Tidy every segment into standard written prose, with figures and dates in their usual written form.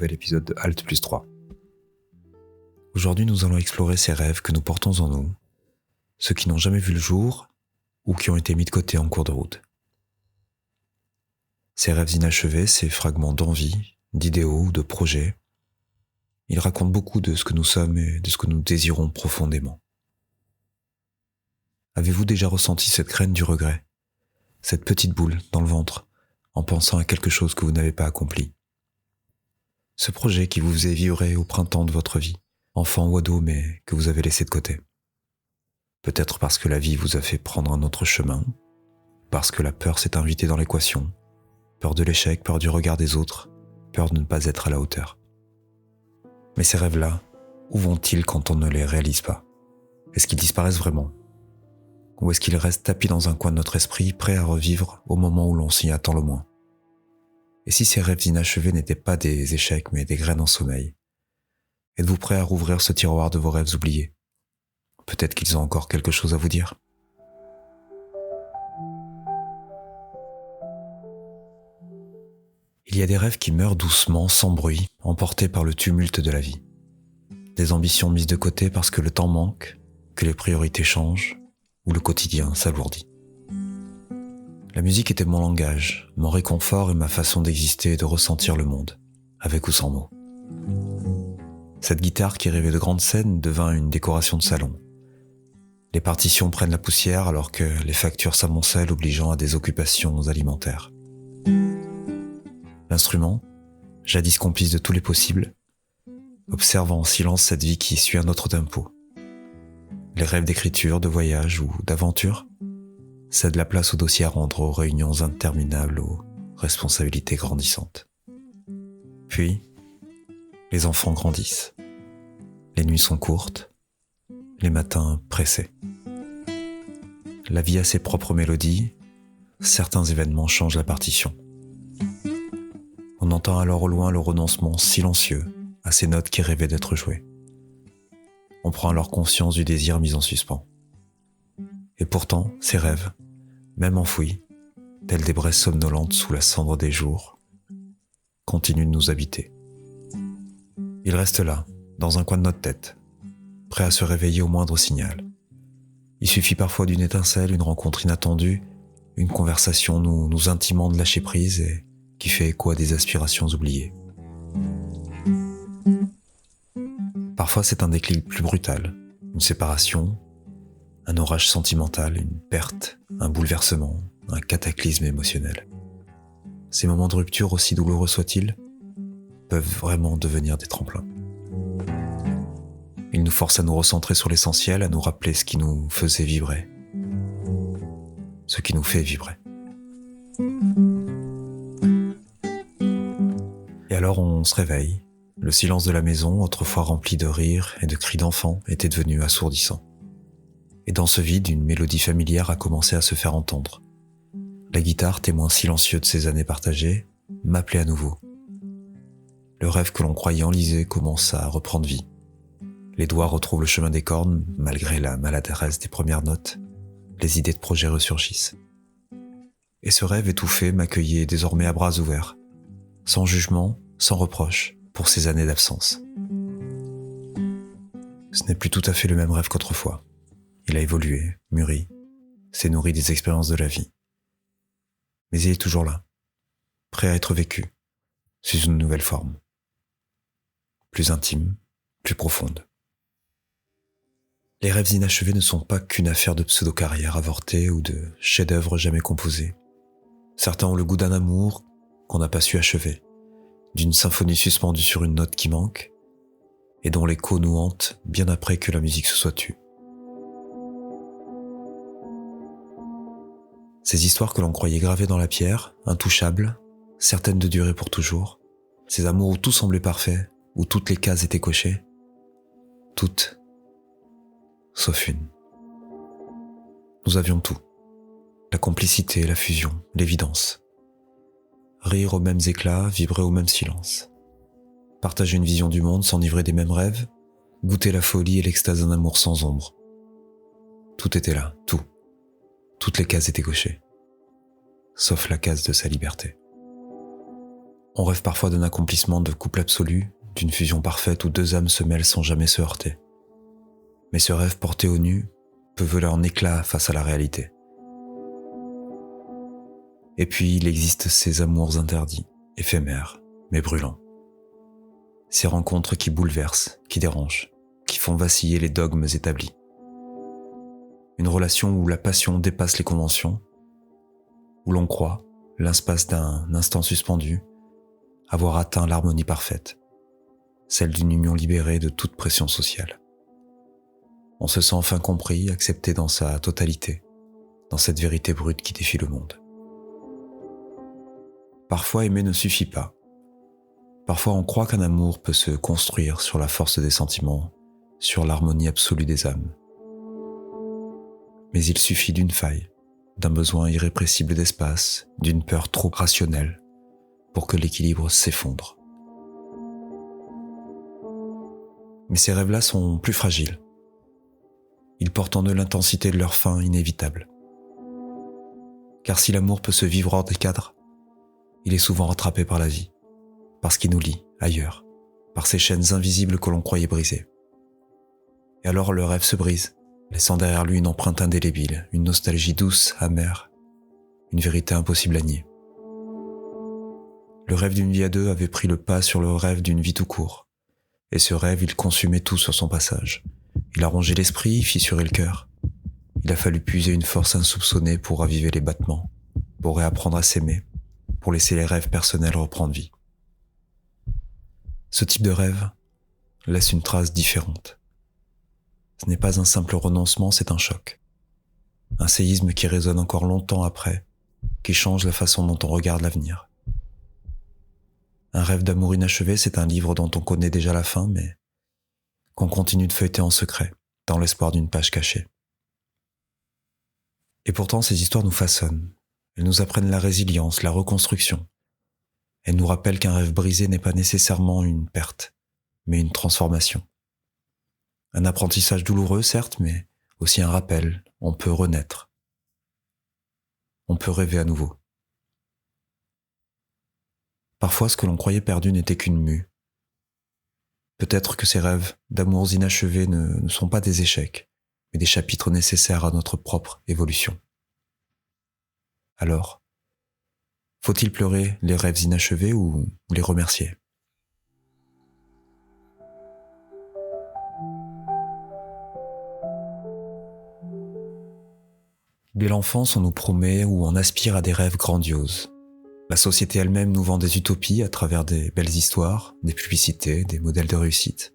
nouvel épisode de Alt plus 3. Aujourd'hui, nous allons explorer ces rêves que nous portons en nous, ceux qui n'ont jamais vu le jour ou qui ont été mis de côté en cours de route. Ces rêves inachevés, ces fragments d'envie, d'idéaux ou de projets, ils racontent beaucoup de ce que nous sommes et de ce que nous désirons profondément. Avez-vous déjà ressenti cette graine du regret, cette petite boule dans le ventre, en pensant à quelque chose que vous n'avez pas accompli? Ce projet qui vous faisait vibrer au printemps de votre vie, enfant ou ado, mais que vous avez laissé de côté. Peut-être parce que la vie vous a fait prendre un autre chemin, parce que la peur s'est invitée dans l'équation, peur de l'échec, peur du regard des autres, peur de ne pas être à la hauteur. Mais ces rêves-là, où vont-ils quand on ne les réalise pas? Est-ce qu'ils disparaissent vraiment? Ou est-ce qu'ils restent tapis dans un coin de notre esprit, prêts à revivre au moment où l'on s'y attend le moins? Et si ces rêves inachevés n'étaient pas des échecs, mais des graines en sommeil? Êtes-vous prêt à rouvrir ce tiroir de vos rêves oubliés? Peut-être qu'ils ont encore quelque chose à vous dire. Il y a des rêves qui meurent doucement, sans bruit, emportés par le tumulte de la vie. Des ambitions mises de côté parce que le temps manque, que les priorités changent, ou le quotidien s'alourdit. La musique était mon langage, mon réconfort et ma façon d'exister et de ressentir le monde, avec ou sans mots. Cette guitare qui rêvait de grandes scènes devint une décoration de salon. Les partitions prennent la poussière alors que les factures s'amoncellent, obligeant à des occupations alimentaires. L'instrument, jadis complice de tous les possibles, observe en silence cette vie qui suit un autre tempo. Les rêves d'écriture, de voyage ou d'aventure cèdent la place au dossier à rendre, aux réunions interminables, aux responsabilités grandissantes. Puis, les enfants grandissent. Les nuits sont courtes, les matins pressés. La vie a ses propres mélodies, certains événements changent la partition. On entend alors au loin le renoncement silencieux à ces notes qui rêvaient d'être jouées. On prend alors conscience du désir mis en suspens. Et pourtant, ces rêves, même enfouis, tels des braises somnolentes sous la cendre des jours, continuent de nous habiter. Ils restent là, dans un coin de notre tête, prêts à se réveiller au moindre signal. Il suffit parfois d'une étincelle, une rencontre inattendue, une conversation nous intimant de lâcher prise et qui fait écho à des aspirations oubliées. Parfois c'est un déclic plus brutal, une séparation, un orage sentimental, une perte, un bouleversement, un cataclysme émotionnel. Ces moments de rupture, aussi douloureux soient-ils, peuvent vraiment devenir des tremplins. Ils nous forcent à nous recentrer sur l'essentiel, à nous rappeler ce qui nous faisait vibrer, ce qui nous fait vibrer. Et alors on se réveille. Le silence de la maison, autrefois rempli de rires et de cris d'enfants, était devenu assourdissant. Et dans ce vide, une mélodie familière a commencé à se faire entendre. La guitare, témoin silencieux de ces années partagées, m'appelait à nouveau. Le rêve que l'on croyait enlisé commence à reprendre vie. Les doigts retrouvent le chemin des cordes, malgré la maladresse des premières notes. Les idées de projet ressurgissent. Et ce rêve étouffé m'accueillait désormais à bras ouverts, sans jugement, sans reproche, pour ces années d'absence. Ce n'est plus tout à fait le même rêve qu'autrefois. Il a évolué, mûri, s'est nourri des expériences de la vie. Mais il est toujours là, prêt à être vécu, sous une nouvelle forme. Plus intime, plus profonde. Les rêves inachevés ne sont pas qu'une affaire de pseudo-carrière avortée ou de chefs-d'œuvre jamais composés. Certains ont le goût d'un amour qu'on n'a pas su achever, d'une symphonie suspendue sur une note qui manque, et dont l'écho nous hante bien après que la musique se soit tue. Ces histoires que l'on croyait gravées dans la pierre, intouchables, certaines de durer pour toujours, ces amours où tout semblait parfait, où toutes les cases étaient cochées, toutes, sauf une. Nous avions tout, la complicité, la fusion, l'évidence. Rire aux mêmes éclats, vibrer au même silence. Partager une vision du monde, s'enivrer des mêmes rêves, goûter la folie et l'extase d'un amour sans ombre. Tout était là, tout. Toutes les cases étaient cochées. Sauf la case de sa liberté. On rêve parfois d'un accomplissement de couple absolu, d'une fusion parfaite où deux âmes se mêlent sans jamais se heurter. Mais ce rêve porté au nu peut voler en éclats face à la réalité. Et puis il existe ces amours interdits, éphémères, mais brûlants. Ces rencontres qui bouleversent, qui dérangent, qui font vaciller les dogmes établis. Une relation où la passion dépasse les conventions, où l'on croit, l'espace d'un instant suspendu, avoir atteint l'harmonie parfaite, celle d'une union libérée de toute pression sociale. On se sent enfin compris, accepté dans sa totalité, dans cette vérité brute qui défie le monde. Parfois aimer ne suffit pas. Parfois on croit qu'un amour peut se construire sur la force des sentiments, sur l'harmonie absolue des âmes. Mais il suffit d'une faille, d'un besoin irrépressible d'espace, d'une peur trop rationnelle, pour que l'équilibre s'effondre. Mais ces rêves-là sont plus fragiles. Ils portent en eux l'intensité de leur fin inévitable. Car si l'amour peut se vivre hors des cadres, il est souvent rattrapé par la vie, parce qu'il nous lie ailleurs, par ces chaînes invisibles que l'on croyait brisées. Et alors le rêve se brise, laissant derrière lui une empreinte indélébile, une nostalgie douce, amère, une vérité impossible à nier. Le rêve d'une vie à deux avait pris le pas sur le rêve d'une vie tout court, et ce rêve, il consumait tout sur son passage. Il a rongé l'esprit, fissuré le cœur. Il a fallu puiser une force insoupçonnée pour raviver les battements, pour réapprendre à s'aimer, pour laisser les rêves personnels reprendre vie. Ce type de rêve laisse une trace différente. Ce n'est pas un simple renoncement, c'est un choc. Un séisme qui résonne encore longtemps après, qui change la façon dont on regarde l'avenir. Un rêve d'amour inachevé, c'est un livre dont on connaît déjà la fin, mais qu'on continue de feuilleter en secret, dans l'espoir d'une page cachée. Et pourtant, ces histoires nous façonnent. Elles nous apprennent la résilience, la reconstruction. Elles nous rappellent qu'un rêve brisé n'est pas nécessairement une perte, mais une transformation. Un apprentissage douloureux, certes, mais aussi un rappel. On peut renaître. On peut rêver à nouveau. Parfois, ce que l'on croyait perdu n'était qu'une mue. Peut-être que ces rêves d'amours inachevés ne sont pas des échecs, mais des chapitres nécessaires à notre propre évolution. Alors, faut-il pleurer les rêves inachevés ou les remercier ? Dès l'enfance, on nous promet ou on aspire à des rêves grandioses. La société elle-même nous vend des utopies à travers des belles histoires, des publicités, des modèles de réussite.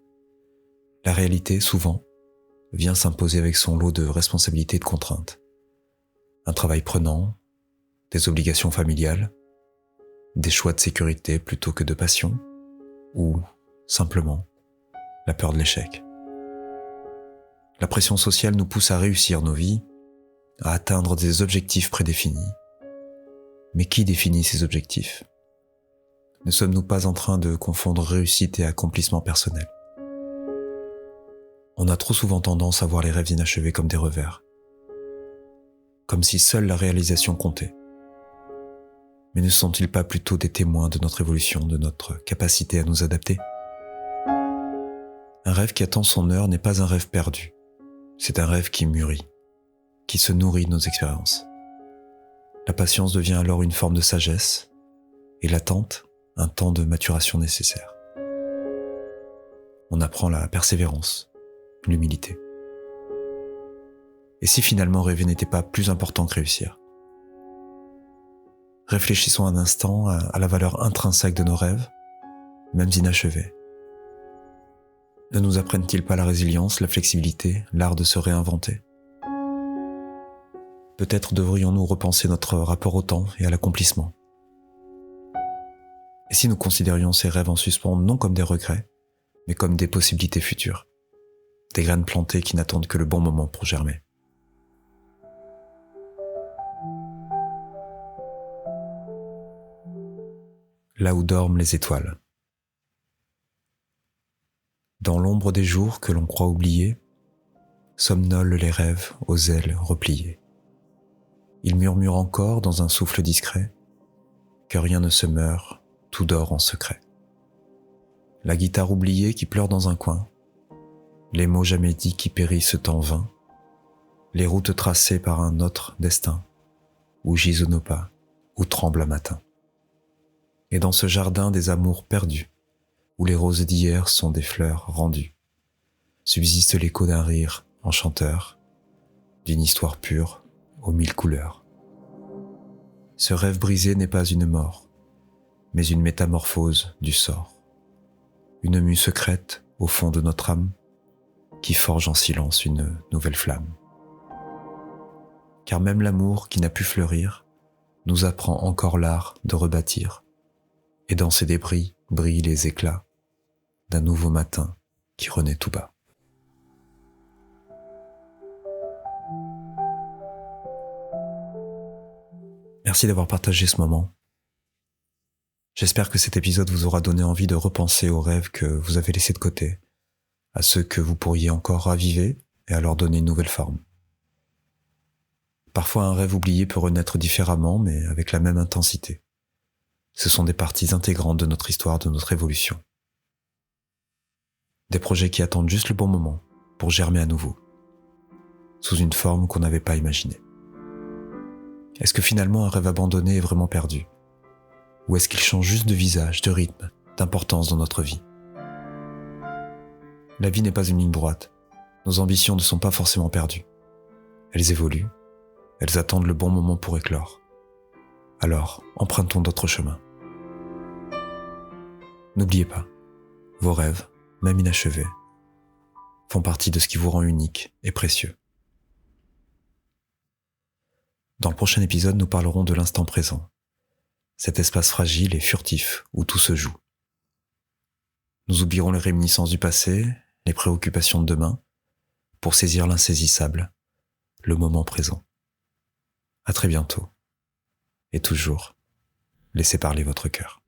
La réalité, souvent, vient s'imposer avec son lot de responsabilités et de contraintes. Un travail prenant, des obligations familiales, des choix de sécurité plutôt que de passion, ou, simplement, la peur de l'échec. La pression sociale nous pousse à réussir nos vies, à atteindre des objectifs prédéfinis. Mais qui définit ces objectifs ? Ne sommes-nous pas en train de confondre réussite et accomplissement personnel ? On a trop souvent tendance à voir les rêves inachevés comme des revers, comme si seule la réalisation comptait. Mais ne sont-ils pas plutôt des témoins de notre évolution, de notre capacité à nous adapter ? Un rêve qui attend son heure n'est pas un rêve perdu, c'est un rêve qui mûrit, qui se nourrit de nos expériences. La patience devient alors une forme de sagesse, et l'attente, un temps de maturation nécessaire. On apprend la persévérance, l'humilité. Et si finalement rêver n'était pas plus important que réussir ? Réfléchissons un instant à la valeur intrinsèque de nos rêves, même inachevés. Ne nous apprennent-ils pas la résilience, la flexibilité, l'art de se réinventer ? Peut-être devrions-nous repenser notre rapport au temps et à l'accomplissement. Et si nous considérions ces rêves en suspens non comme des regrets, mais comme des possibilités futures, des graines plantées qui n'attendent que le bon moment pour germer. Là où dorment les étoiles. Dans l'ombre des jours que l'on croit oublier, somnolent les rêves aux ailes repliées. Ils murmurent encore dans un souffle discret que rien ne se meurt tout dort en secret. La guitare oubliée qui pleure dans un coin, les mots jamais dits qui périssent en vain, les routes tracées par un autre destin, où gisent nos pas, où tremble un matin. Et dans ce jardin des amours perdus, où les roses d'hier sont des fleurs rendues, subsiste l'écho d'un rire enchanteur, d'une histoire pure aux mille couleurs. Ce rêve brisé n'est pas une mort, mais une métamorphose du sort. Une mue secrète au fond de notre âme, qui forge en silence une nouvelle flamme. Car même l'amour qui n'a pu fleurir nous apprend encore l'art de rebâtir, et dans ces débris brillent les éclats d'un nouveau matin qui renaît tout bas. Merci d'avoir partagé ce moment. J'espère que cet épisode vous aura donné envie de repenser aux rêves que vous avez laissés de côté, à ceux que vous pourriez encore raviver et à leur donner une nouvelle forme. Parfois un rêve oublié peut renaître différemment, mais avec la même intensité. Ce sont des parties intégrantes de notre histoire, de notre évolution. Des projets qui attendent juste le bon moment pour germer à nouveau, sous une forme qu'on n'avait pas imaginée. Est-ce que finalement un rêve abandonné est vraiment perdu ? Ou est-ce qu'il change juste de visage, de rythme, d'importance dans notre vie ? La vie n'est pas une ligne droite. Nos ambitions ne sont pas forcément perdues. Elles évoluent. Elles attendent le bon moment pour éclore. Alors, empruntons d'autres chemins. N'oubliez pas, vos rêves, même inachevés, font partie de ce qui vous rend unique et précieux. Dans le prochain épisode, nous parlerons de l'instant présent, cet espace fragile et furtif où tout se joue. Nous oublierons les réminiscences du passé, les préoccupations de demain, pour saisir l'insaisissable, le moment présent. À très bientôt. Et toujours, laissez parler votre cœur.